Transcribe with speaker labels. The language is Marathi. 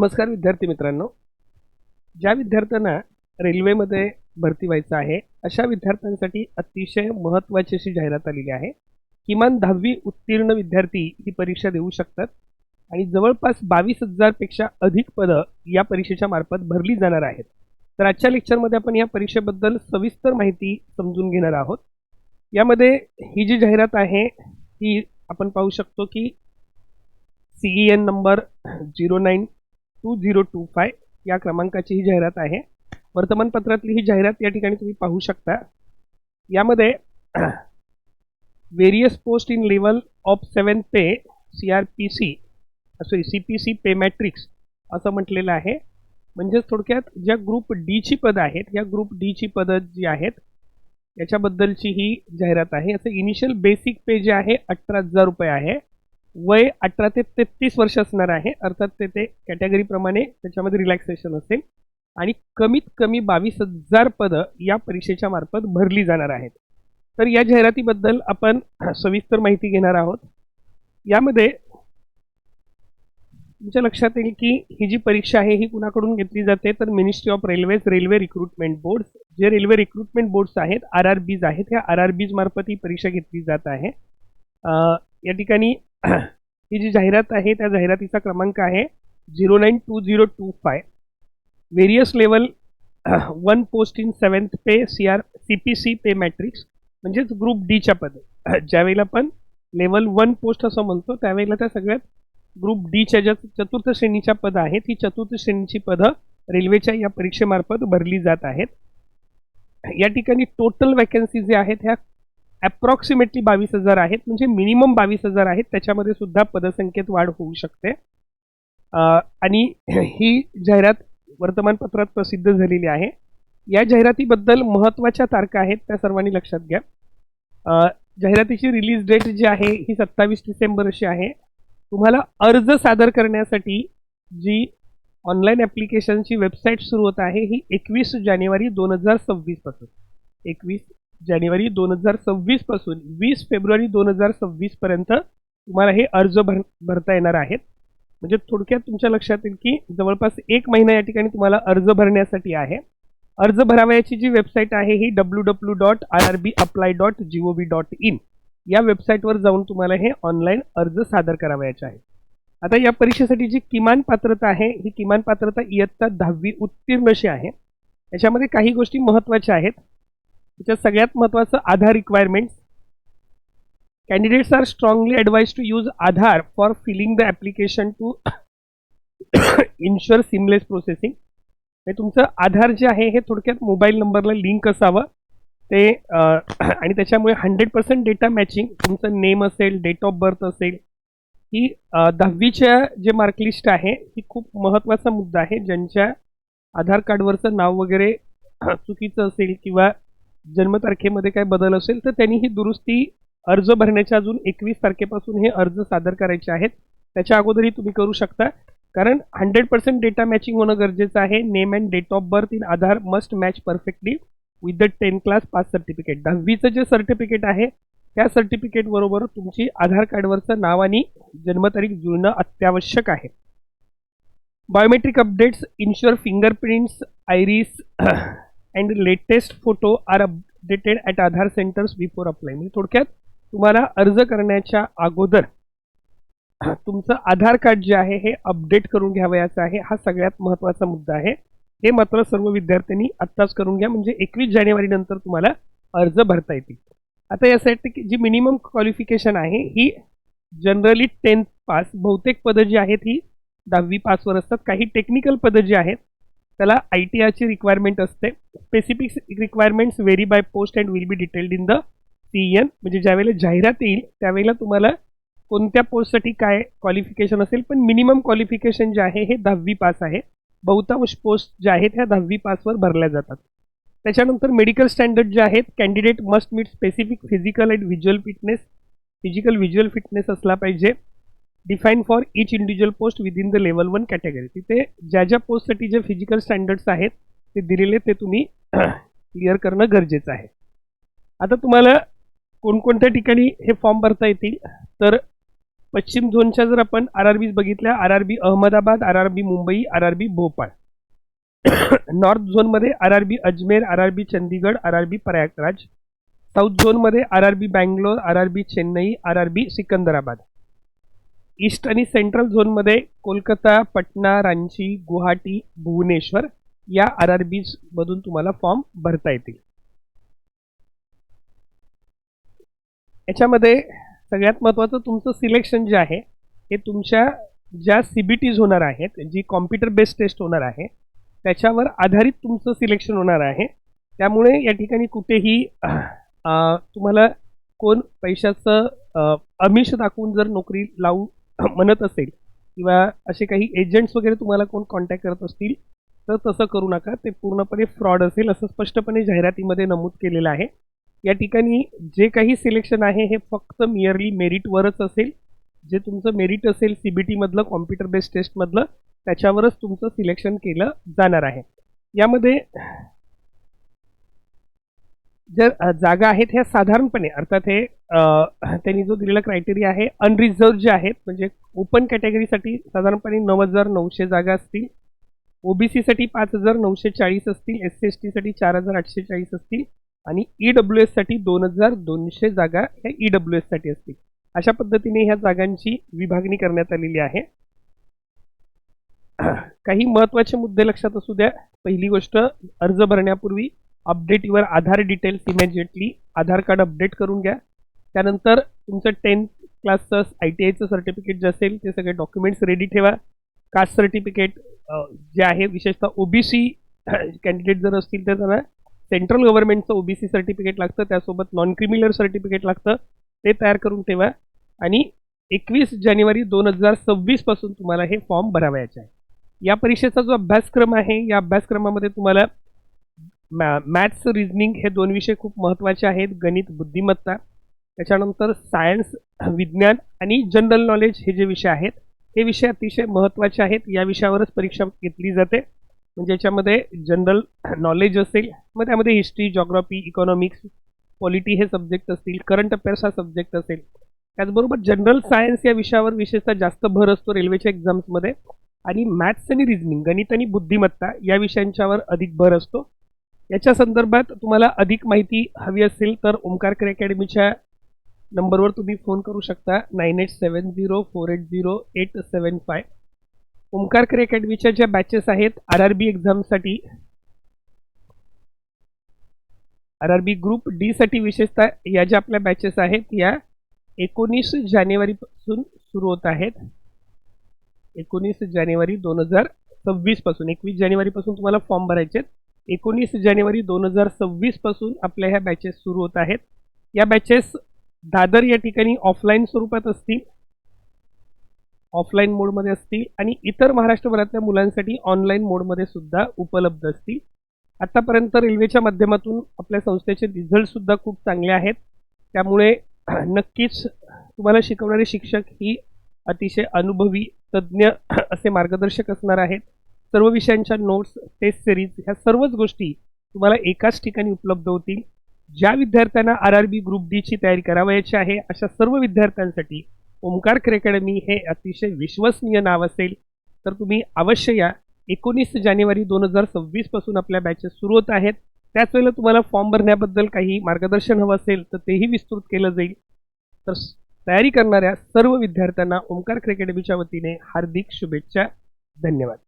Speaker 1: नमस्कार विद्यार्थी मित्रांनो. ज्या विद्यार्थ्यांना रेल्वेमध्ये भरती व्हायचं आहे अशा विद्यार्थ्यांसाठी अतिशय महत्त्वाची अशी जाहिरात आलेली आहे. किमान 10वी उत्तीर्ण विद्यार्थी ही परीक्षा देऊ शकतात आणि जवळपास 22,000 पेक्षा अधिक पदं या परीक्षेच्या मार्फत भरली जाणार आहेत. तर आजच्या लेक्चरमध्ये आपण या परीक्षेबद्दल सविस्तर माहिती समजून घेणार आहोत. यामध्ये ही जी जाहिरात आहे ही आपण पाहू शकतो की CEN नंबर 092025 या क्रमांकाची ही जाहिरात आहे. वर्तमानपत्रातली ही जाहिरात या ठिकाणी तुम्ही पाहू शकता. यामध्ये various post in level of 7 pay CPC pay matrix असं म्हटलेलं आहे. म्हणजेच थोडक्यात ज्या ग्रुप डी ची पदं आहेत या ग्रुप डी ची पदं जी आहेत याच्याबद्दलची ही जाहिरात आहे. याचं इनिशियल बेसिक पे जे आहे 18,000 रुपये आहे. वय 18 ते 33 वर्ष असणार आहे. अर्थात ते कॅटेगरीप्रमाणे त्याच्यामध्ये रिलॅक्सेशन असेल आणि कमीत कमी 22,000 पदं या परीक्षेच्या मार्फत भरली जाणार आहेत. तर या जाहिरातीबद्दल आपण सविस्तर माहिती घेणार आहोत. यामध्ये तुमच्या लक्षात येईल की ही जी परीक्षा आहे ही कुणाकडून घेतली जाते तर ministry of railways railway recruitment board, जे रेल्वे रिक्रुटमेंट बोर्ड्स आहेत RRBs आहेत, ह्या RRBs मार्फत ही परीक्षा घेतली जात आहे. या ठिकाणी ही जी जाहिरात आहे त्या जाहिरातीचा क्रमांक आहे 092025. Various level 1 post in 7th pay CPC pay matrix म्हणजेच ग्रुप डीच्या पदं. ज्यावेळेला आपण लेवल 1 पोस्ट असं म्हणतो त्यावेळेला त्या सगळ्यात ग्रुप डीच्या ज्या चतुर्थ श्रेणीच्या पदं आहेत ही चतुर्थ श्रेणीची पदं रेल्वेच्या या परीक्षेमार्फत भरली जात आहेत. या ठिकाणी टोटल वॅकन्सी जे आहेत ह्या अप्रॉक्सिमेटली 22,000 आहेत. म्हणजे मिनिमम 22,000 आहेत. त्याच्यामध्ये सुद्धा पदसंख्येत वाढ होऊ शकते. आणि ही जाहिरात वर्तमानपत्रात प्रसिद्ध झालेली आहे. या जाहिरातीबद्दल महत्त्वाच्या तारखा आहेत त्या सर्वांनी लक्षात घ्या. जाहिरातीची रिलीज डेट जी आहे ही 27 डिसेंबर अशी आहे. तुम्हाला अर्ज सादर करण्यासाठी जी ऑनलाईन ॲप्लिकेशनची वेबसाईट सुरू होत आहे ही 21 जानेवारी 2026 पासून 21 जानेवारी 2026 पासून 20 फेब्रुवारी 2026 पर्यंत तुम्हाला हे अर्ज भरता येणार आहेत. म्हणजे थोडक्यात तुमच्या लक्षात येईल की जवळपास 1 महिना या ठिकाणी तुम्हाला अर्ज भरण्यासाठी आहे. अर्ज भरावयाची जी वेबसाईट आहे ही www.rrbapply.gov.in या वेबसाईटवर जाऊन तुम्हाला हे ऑनलाईन अर्ज सादर करावयाचे आहे. आता या परीक्षेसाठी जी किमान पात्रता आहे ही किमान पात्रता इयत्ता 10वी उत्तीर्ण अशी आहे. याच्यामध्ये काही गोष्टी महत्त्वाच्या आहेत. त्याच्यात सगळ्यात महत्त्वाचं Aadhaar requirements. Candidates are strongly advised to use Aadhaar for filling the application to ensure seamless processing. हे तुमचं आधार जे आहे हे थोडक्यात मोबाईल नंबरला लिंक असावं ते आणि त्याच्यामुळे 100% डेटा मॅचिंग तुमचं नेम असेल, डेट ऑफ बर्थ असेल. ही 10वीच्या जे मार्कलिस्ट आहे ही खूप महत्त्वाचा मुद्दा आहे. ज्यांच्या आधार कार्डवरचं नाव वगैरे चुकीचं असेल किंवा जन्मतारखेमध्ये काय बदल असेल तर त्यांनी ही दुरुस्ती अर्ज भरण्याच्या अजून 21 तारखेपासून हे अर्ज सादर करायचे आहेत. त्याच्या अगोदरही तुम्ही करू शकता कारण 100% डेटा मॅचिंग होणं गरजेचं आहे. Name and date of birth in Aadhaar must match perfectly with the 10th class pass certificate. 10वीचं जे सर्टिफिकेट आहे त्या सर्टिफिकेट बरोबर तुमची आधार कार्डवरचं नाव आणि जन्मतारीख जुळणं अत्यावश्यक आहे. Biometric updates ensure fingerprints, iris and latest photo are updated at Aadhaar centres before apply. म्हणजे थोडक्यात तुम्हाला अर्ज करण्याच्या अगोदर तुमचं आधार कार्ड जे आहे हे अपडेट करून घ्यावयाचं आहे. हा सगळ्यात महत्त्वाचा मुद्दा आहे. हे मात्र सर्व विद्यार्थ्यांनी आत्ताच करून घ्या म्हणजे 21 जानेवारी नंतर तुम्हाला अर्ज भरता येतील. आता यासाठी जी मिनिमम क्वालिफिकेशन आहे ही जनरली 10th पास. बहुतेक पदं जी आहेत ही 10वी पासवर असतात. काही टेक्निकल पदं जी आहेत त्याला ITRची रिक्वायरमेंट असते. Specific requirements very by post and will be detailed in the CEN. म्हणजे ज्यावेळेला जाहिरात येईल त्यावेळेला तुम्हाला कोणत्या पोस्टसाठी काय क्वालिफिकेशन असेल पण मिनिमम क्वालिफिकेशन जे आहे हे 10वी पास आहे. बहुतांश पोस्ट ज्या आहेत ह्या 10वी पासवर भरल्या जातात. त्याच्यानंतर मेडिकल स्टँडर्ड जे आहेत candidate must meet specific physical and visual fitness. Physical visual fitness असला पाहिजे. Define for each individual post within the level 1 category. तिथे ज्या ज्या पोस्टसाठी जे फिजिकल स्टँडर्ड्स आहेत ते दिलेले ते तुम्ही क्लिअर करणं गरजेचं आहे. आता तुम्हाला कोणकोणत्या ठिकाणी हे फॉर्म भरता येतील तर पश्चिम झोनच्या जर आपण RRBs बघितल्या, RRB Ahmedabad, RRB Mumbai, RRB Bhopal. North झोनमध्ये RRB Ajmer, RRB Chandigarh, RRB Prayagraj. South झोनमध्ये RRB Bangalore, RRB Chennai, RRB Secunderabad. East आणि सेंट्रल झोनमध्ये कोलकाता, पटना, रांची, गुवाहाटी, भुवनेश्वर या RRBs मधून तुम्हाला फॉर्म भरता येतील. याच्यामध्ये सगळ्यात महत्त्वाचं तुमचं सिलेक्शन जे आहे हे तुमच्या ज्या CBTs होणार आहेत, जी कॉम्प्युटर बेस्ड टेस्ट होणार आहे त्याच्यावर आधारित तुमचं सिलेक्शन होणार आहे. त्यामुळे या ठिकाणी कुठेही तुम्हाला कोण पैशाचं आमिष दाखवून जर नोकरी लावू म्हणत असेल किंवा असे काही एजंट्स वगैरे तुम्हाला कोण कॉन्टॅक्ट करत असतील तर तसं करू नका. ते पूर्णपणे फ्रॉड असेल असं स्पष्टपणे जाहिरातीमध्ये नमूद केलेलं आहे. या ठिकाणी जे काही सिलेक्शन आहे हे फक्त मियरली मेरिटवरच असेल. जे तुमचं मेरिट असेल CBT मधलं, कॉम्प्युटर बेस्ड टेस्टमधलं, त्याच्यावरच तुमचं सिलेक्शन केलं जाणार आहे. यामध्ये जर जागा आहेत ह्या साधारणपणे अर्थात हे त्यांनी जो दिलेला क्रायटेरिया आहे अनरिझर्व जे आहेत म्हणजे ओपन कॅटेगरीसाठी साधारणपणे 9,900 जागा असतील, OBC साठी 5,940 असतील, SC ST साठी 4,840 असतील आणि EWS साठी 2,200 जागा ह्या EWS साठी असतील. अशा पद्धतीने ह्या जागांची विभागणी करण्यात आलेली आहे. काही महत्त्वाचे मुद्दे लक्षात असू द्या. पहिली गोष्ट, अर्ज भरण्यापूर्वी update your Aadhaar details immediately. Aadhaar card update करून घ्या. त्यानंतर तुमचं 10th क्लासचं ITIचं सर्टिफिकेट जे असेल ते सगळे डॉक्युमेंट्स रेडी ठेवा. कास्ट सर्टिफिकेट जे आहे विशेषतः OBC कॅन्डिडेट जर असतील तर त्यांना सेंट्रल गव्हर्नमेंटचं OBC सर्टिफिकेट लागतं, त्यासोबत नॉन क्रिमिनल सर्टिफिकेट लागतं, ते तयार करून ठेवा. आणि 21 जानेवारी 2026 पासून तुम्हाला हे फॉर्म भरावयाचे आहे. या परीक्षेचा जो अभ्यासक्रम आहे या अभ्यासक्रमामध्ये तुम्हाला मॅथ्स, रिझनिंग हे 2 विषय खूप महत्त्वाचे आहेत. गणित, बुद्धिमत्ता, त्याच्यानंतर सायन्स, विज्ञान आणि जनरल नॉलेज हे जे विषय आहेत हे विषय अतिशय महत्त्वाचे आहेत. या विषयावरच परीक्षा घेतली जाते. म्हणजे याच्यामध्ये जनरल नॉलेज असेल, मग त्यामध्ये हिस्ट्री, जॉग्राफी, इकॉनॉमिक्स, पॉलिटी हे सब्जेक्ट असतील, करंट अफेअर्स हा सब्जेक्ट असेल. त्याचबरोबर जनरल सायन्स या विषयावर विशेषतः जास्त भर असतो रेल्वेच्या एक्झाम्समध्ये. आणि मॅथ्स आणि रिझनिंग, गणित आणि बुद्धिमत्ता या विषयांच्यावर अधिक भर असतो. याच्या संदर्भात तुम्हाला अधिक माहिती हवी असेल तर ओमकार क्रे अकॅडमीच्या नंबरवर तुम्ही फोन करू शकता 9870480875. ओमकार क्रे अकॅडमीच्या ज्या बॅचेस आहेत RRB एक्झामसाठी, RRB ग्रुप D साठी विशेषतः या ज्या आपल्या बॅचेस आहेत या 19 जानेवारीपासून सुरू होत आहेत. 19 जानेवारी 2026 पासून, 21 जानेवारीपासून तुम्हाला फॉर्म भरायचे आहेत. 19 जानेवारी 2026 पासून आपल्या ह्या बॅचेस सुरू होत आहेत. या बॅचेस दादर या ठिकाणी ऑफलाईन स्वरूपात असतील, ऑफलाईन मोडमध्ये असतील आणि इतर महाराष्ट्रभरातल्या मुलांसाठी ऑनलाईन मोडमध्ये सुद्धा उपलब्ध असतील. आतापर्यंत रेल्वेच्या माध्यमातून आपल्या संस्थेचे रिझल्ट सुद्धा खूप चांगले आहेत. त्यामुळे नक्कीच तुम्हाला शिकवणारे शिक्षक ही अतिशय अनुभवी, तज्ज्ञ असे मार्गदर्शक असणार आहेत. सर्व विषयांच्या नोट्स, टेस्ट सिरीज ह्या सर्वच गोष्टी तुम्हाला एकाच ठिकाणी उपलब्ध होतील. ज्या विद्यार्थ्यांना RRB ग्रुप D ची तयारी करावयाची आहे अशा सर्व विद्यार्थ्यांसाठी ओमकार क्रे अकॅडमी हे अतिशय विश्वसनीय नाव असेल. तर तुम्ही अवश्य या. 19 जानेवारी 2026 पासून आपल्या बॅचेस सुरू होत आहेत. त्याच वेळेला तुम्हाला फॉर्म भरण्याबद्दल काही मार्गदर्शन हवं असेल तर तेही विस्तृत केलं जाईल. तर तयारी करणाऱ्या सर्व विद्यार्थ्यांना ओमकार क्रे अकॅडमीच्या वतीने हार्दिक शुभेच्छा. धन्यवाद.